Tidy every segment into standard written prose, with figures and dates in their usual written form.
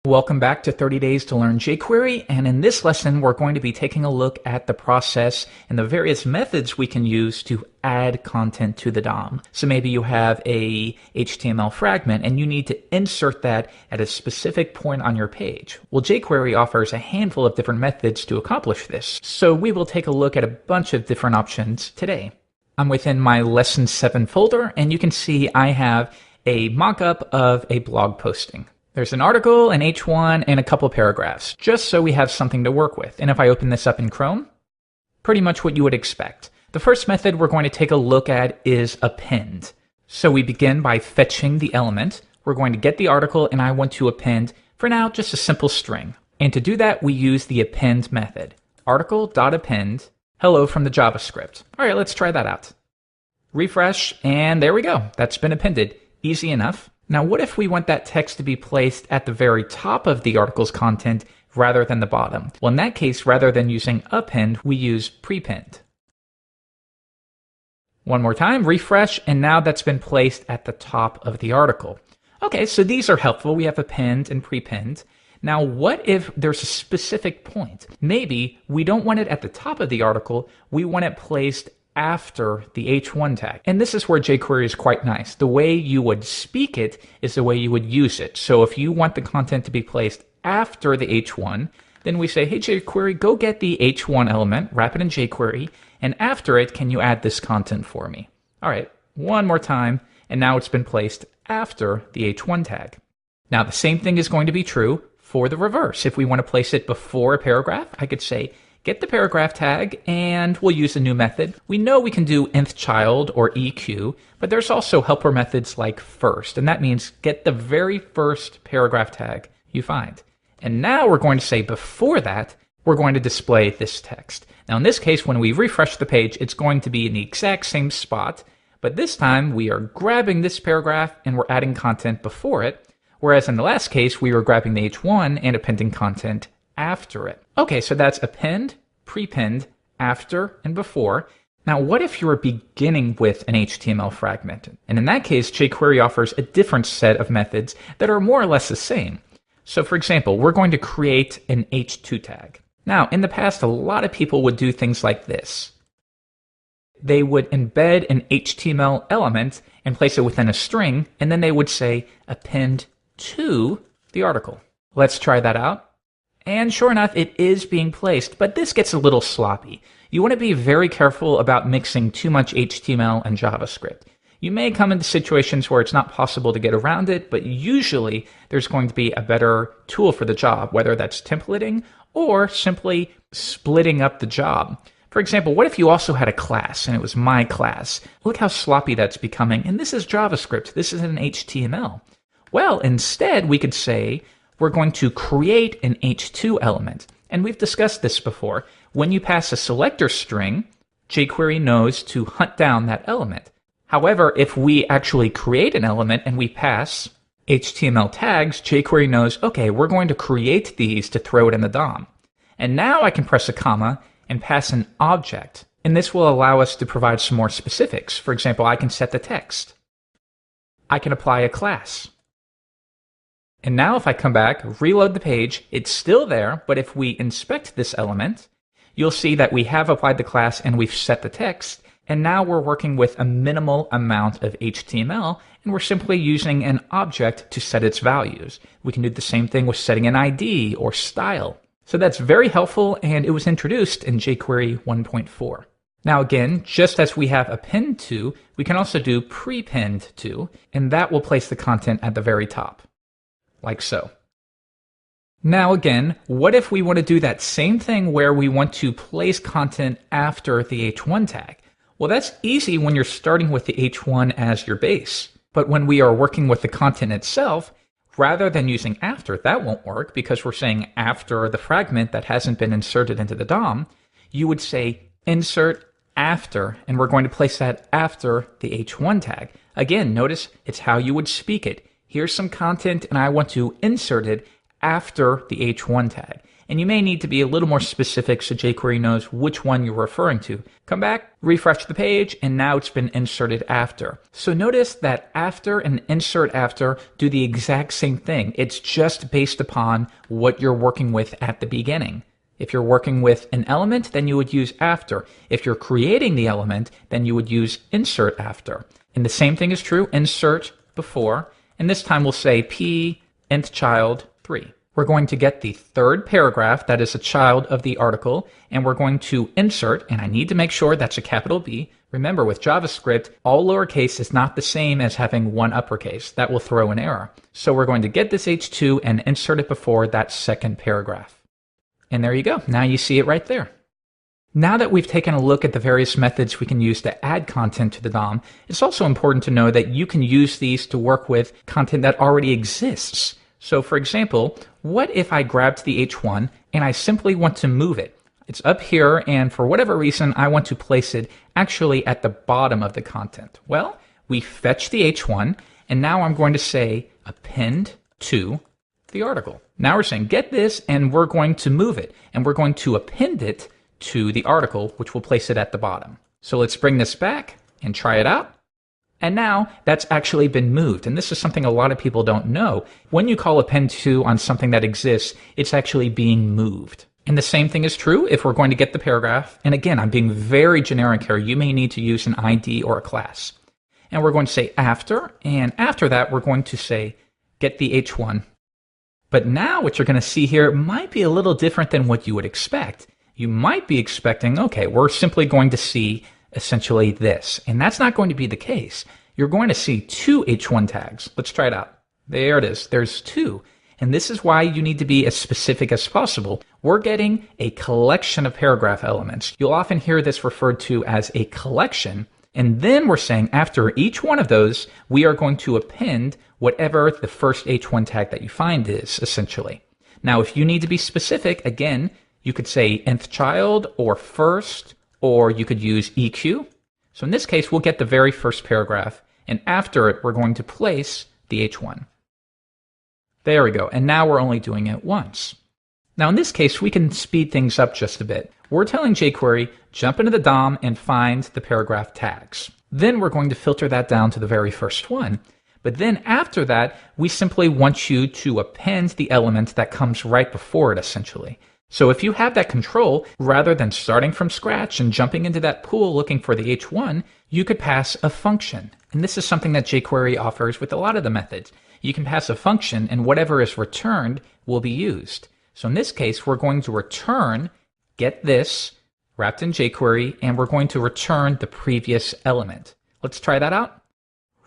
Welcome back to 30 Days to Learn jQuery, and in this lesson we're going to be taking a look at the process and the various methods we can use to add content to the DOM. So maybe you have a HTML fragment and you need to insert that at a specific point on your page. Well, jQuery offers a handful of different methods to accomplish this, so we will take a look at a bunch of different options today. I'm within my Lesson 7 folder, and you can see I have a mock-up of a blog posting. There's an article, an H1, and a couple paragraphs, just so we have something to work with. And if I open this up in Chrome, pretty much what you would expect. The first method we're going to take a look at is append. So we begin by fetching the element. We're going to get the article, and I want to append, for now, just a simple string. And to do that, we use the append method. Article.append, hello from the JavaScript. All right, let's try that out. Refresh, and there we go. That's been appended. Easy enough. Now, what if we want that text to be placed at the very top of the article's content rather than the bottom? Well, in that case, rather than using append, we use prepend. One more time, refresh, and now that's been placed at the top of the article. Okay, so these are helpful. We have append and prepend. Now, what if there's a specific point? Maybe we don't want it at the top of the article, we want it placed after the H1 tag. And this is where jQuery is quite nice. The way you would speak it is the way you would use it. So if you want the content to be placed after the H1, then we say, hey jQuery, go get the H1 element, wrap it in jQuery, and after it, can you add this content for me? All right, one more time, and now it's been placed after the H1 tag. Now the same thing is going to be true for the reverse. If we want to place it before a paragraph, I could say, get the paragraph tag, and we'll use a new method. We know we can do nth child or EQ, but there's also helper methods like first, and that means get the very first paragraph tag you find. And now we're going to say before that, we're going to display this text. Now in this case, when we refresh the page, it's going to be in the exact same spot, but this time we are grabbing this paragraph and we're adding content before it, whereas in the last case, we were grabbing the H1 and appending content after it. Okay, so that's append, prepend, after, and before. Now, what if you were beginning with an HTML fragment? And in that case, jQuery offers a different set of methods that are more or less the same. So for example, we're going to create an H2 tag. Now, in the past, a lot of people would do things like this. They would embed an HTML element and place it within a string, and then they would say append to the article. Let's try that out. And sure enough, it is being placed, but this gets a little sloppy. You want to be very careful about mixing too much HTML and JavaScript. You may come into situations where it's not possible to get around it, but usually there's going to be a better tool for the job, whether that's templating or simply splitting up the job. For example, what if you also had a class and it was my class? Look how sloppy that's becoming, and this is JavaScript, this isn't HTML. Well, instead we could say, we're going to create an H2 element. And we've discussed this before. When you pass a selector string, jQuery knows to hunt down that element. However, if we actually create an element and we pass HTML tags, jQuery knows, okay, we're going to create these to throw it in the DOM. And now I can press a comma and pass an object. And this will allow us to provide some more specifics. For example, I can set the text. I can apply a class. And now if I come back, reload the page, it's still there, but if we inspect this element, you'll see that we have applied the class and we've set the text, and now we're working with a minimal amount of HTML, and we're simply using an object to set its values. We can do the same thing with setting an ID or style. So that's very helpful, and it was introduced in jQuery 1.4. Now again, just as we have append to, we can also do prepend to, and that will place the content at the very top. Like so. Now again, what if we want to do that same thing where we want to place content after the H1 tag? Well, that's easy when you're starting with the H1 as your base. But when we are working with the content itself, rather than using after, that won't work because we're saying after the fragment that hasn't been inserted into the DOM, you would say insert after, and we're going to place that after the H1 tag. Again, notice it's how you would speak it. Here's some content and I want to insert it after the H1 tag. and you may need to be a little more specific so jQuery knows which one you're referring to. Come back, refresh the page, and now it's been inserted after. So notice that after and insert after do the exact same thing. It's just based upon what you're working with at the beginning. If you're working with an element, then you would use after. If you're creating the element, then you would use insert after. And the same thing is true, insert before, and this time we'll say p nth child 3. We're going to get the third paragraph that is a child of the article, and we're going to insert, and I need to make sure that's a capital B. Remember, with JavaScript, all lowercase is not the same as having one uppercase. That will throw an error. So we're going to get this H2 and insert it before that second paragraph. And there you go. Now you see it right there. Now that we've taken a look at the various methods we can use to add content to the DOM, it's also important to know that you can use these to work with content that already exists. So for example, what if I grabbed the H1 and I simply want to move it? It's up here, and for whatever reason, I want to place it actually at the bottom of the content. Well, we fetch the H1, and now I'm going to say append to the article. Now we're saying get this, and we're going to move it, and we're going to append it to the article, which will place it at the bottom. So let's bring this back and try it out. And now that's actually been moved. And this is something a lot of people don't know. When you call append to on something that exists, it's actually being moved. And the same thing is true if we're going to get the paragraph. And again, I'm being very generic here. You may need to use an ID or a class. And we're going to say after. And after that, we're going to say get the H1. But now what you're going to see here might be a little different than what you would expect. You might be expecting, okay, we're simply going to see essentially this. And that's not going to be the case. You're going to see two H1 tags. Let's try it out. There it is. There's two. And this is why you need to be as specific as possible. We're getting a collection of paragraph elements. You'll often hear this referred to as a collection. And then we're saying after each one of those, we are going to append whatever the first H1 tag that you find is, essentially. Now, if you need to be specific, again, you could say nth child or first, or you could use EQ. So in this case, we'll get the very first paragraph, and after it, we're going to place the H1. There we go, and now we're only doing it once. Now in this case, we can speed things up just a bit. We're telling jQuery, jump into the DOM and find the paragraph tags. Then we're going to filter that down to the very first one. But then after that, we simply want you to append the element that comes right before it, essentially. So if you have that control, rather than starting from scratch and jumping into that pool looking for the H1, you could pass a function. And this is something that jQuery offers with a lot of the methods. You can pass a function, and whatever is returned will be used. So in this case, we're going to return, get this, wrapped in jQuery, and we're going to return the previous element. Let's try that out.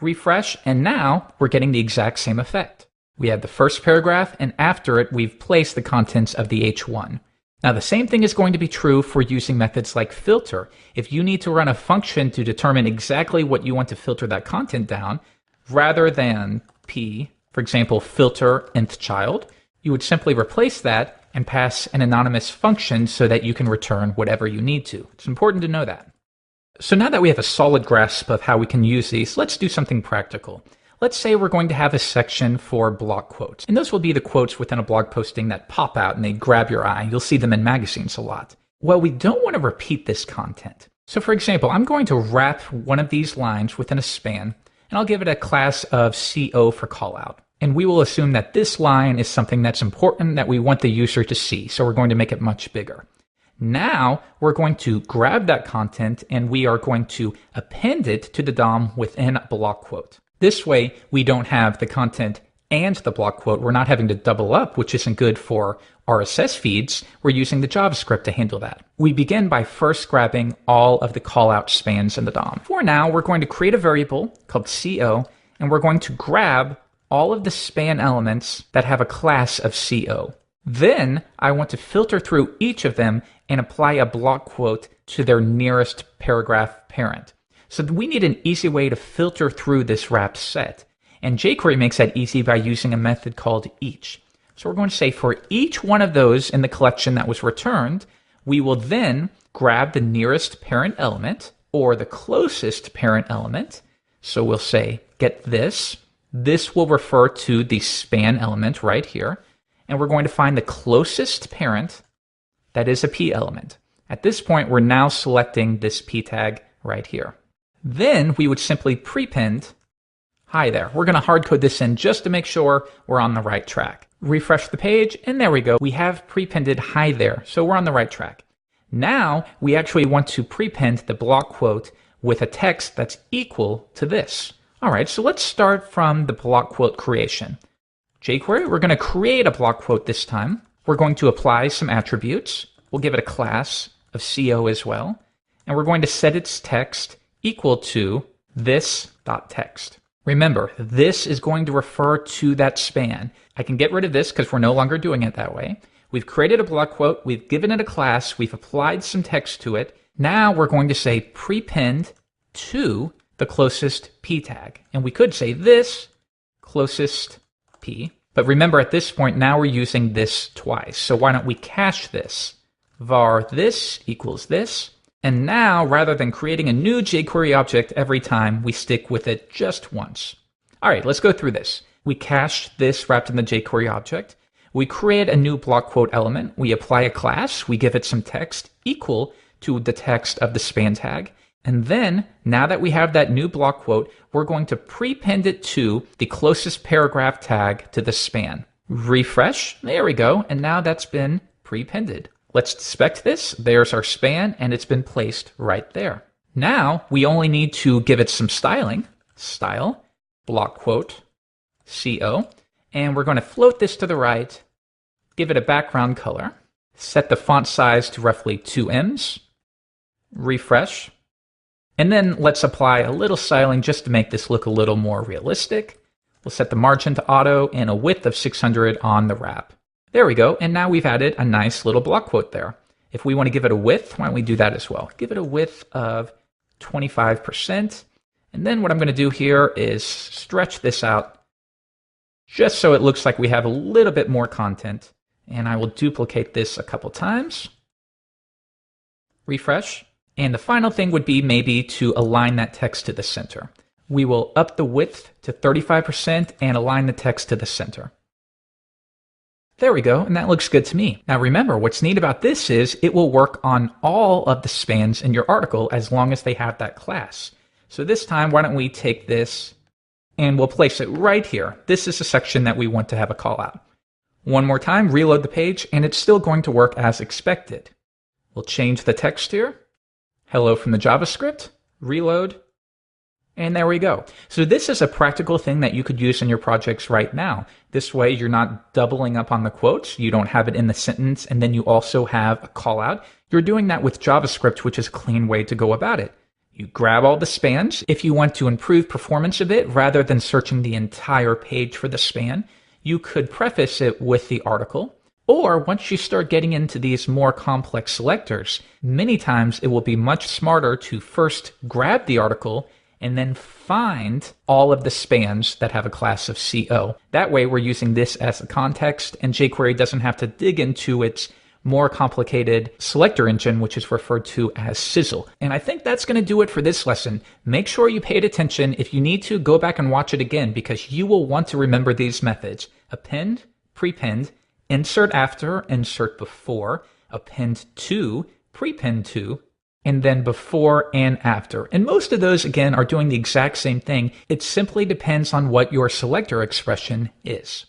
Refresh, and now we're getting the exact same effect. We have the first paragraph, and after it, we've placed the contents of the H1. Now, the same thing is going to be true for using methods like filter. If you need to run a function to determine exactly what you want to filter that content down, rather than p, for example, filter nth child, you would simply replace that and pass an anonymous function so that you can return whatever you need to. It's important to know that. So now that we have a solid grasp of how we can use these, let's do something practical. Let's say we're going to have a section for block quotes. And those will be the quotes within a blog posting that pop out and they grab your eye. You'll see them in magazines a lot. Well, we don't want to repeat this content. So for example, I'm going to wrap one of these lines within a span, and I'll give it a class of CO for callout. And we will assume that this line is something that's important that we want the user to see. So we're going to make it much bigger. Now we're going to grab that content and we are going to append it to the DOM within a block quote. This way, we don't have the content and the block quote. We're not having to double up, which isn't good for RSS feeds. We're using the JavaScript to handle that. We begin by first grabbing all of the callout spans in the DOM. For now, we're going to create a variable called CO, and we're going to grab all of the span elements that have a class of CO. Then I want to filter through each of them and apply a block quote to their nearest paragraph parent. So we need an easy way to filter through this wrapped set. And jQuery makes that easy by using a method called each. So we're going to say for each one of those in the collection that was returned, we will then grab the nearest parent element or the closest parent element. So we'll say get this. This will refer to the span element right here. and we're going to find the closest parent that is a p element. At this point, we're now selecting this p tag right here. Then we would simply prepend hi there. We're going to hard code this in just to make sure we're on the right track. Refresh the page, and there we go. We have prepended hi there, so we're on the right track. Now we actually want to prepend the block quote with a text that's equal to this. All right, so let's start from the block quote creation. jQuery, we're going to create a block quote this time. We're going to apply some attributes. We'll give it a class of CO as well. And we're going to set its text equal to this.text. Remember, this is going to refer to that span. I can get rid of this because we're no longer doing it that way. We've created a block quote, we've given it a class, we've applied some text to it. Now we're going to say prepend to the closest p tag. And we could say this closest p. But remember, at this point, now we're using this twice. So why don't we cache this? Var this equals this. And now, rather than creating a new jQuery object every time, we stick with it just once. All right, let's go through this. We cache this wrapped in the jQuery object. We create a new block quote element. We apply a class. We give it some text equal to the text of the span tag. And then, now that we have that new block quote, we're going to prepend it to the closest paragraph tag to the span. Refresh. There we go. And now that's been prepended. Let's inspect this. There's our span, and it's been placed right there. Now, we only need to give it some styling. Style, block quote, CO. And we're going to float this to the right, give it a background color, set the font size to roughly 2 refresh, and then let's apply a little styling just to make this look a little more realistic. We'll set the margin to auto and a width of 600 on the wrap. There we go, and now we've added a nice little block quote there. If we want to give it a width, why don't we do that as well? Give it a width of 25%, and then what I'm going to do here is stretch this out just so it looks like we have a little bit more content, and I will duplicate this a couple times. Refresh, and the final thing would be maybe to align that text to the center. We will up the width to 35% and align the text to the center. There we go, and that looks good to me. Now remember, what's neat about this is it will work on all of the spans in your article as long as they have that class. So this time, why don't we take this and we'll place it right here. This is a section that we want to have a call out. One more time, reload the page, and it's still going to work as expected. We'll change the text here. Hello from the JavaScript, reload, and there we go. So this is a practical thing that you could use in your projects right now. This way you're not doubling up on the quotes, you don't have it in the sentence, and then you also have a call out. You're doing that with JavaScript, which is a clean way to go about it. You grab all the spans. If you want to improve performance a bit, rather than searching the entire page for the span, you could preface it with the article. Or once you start getting into these more complex selectors, many times it will be much smarter to first grab the article and then find all of the spans that have a class of CO. That way we're using this as a context, and jQuery doesn't have to dig into its more complicated selector engine, which is referred to as Sizzle. And I think that's going to do it for this lesson. Make sure you paid attention. If you need to, go back and watch it again, because you will want to remember these methods. Append, prepend, insert after, insert before, append to, prepend to, and then before and after. And most of those, again, are doing the exact same thing. It simply depends on what your selector expression is.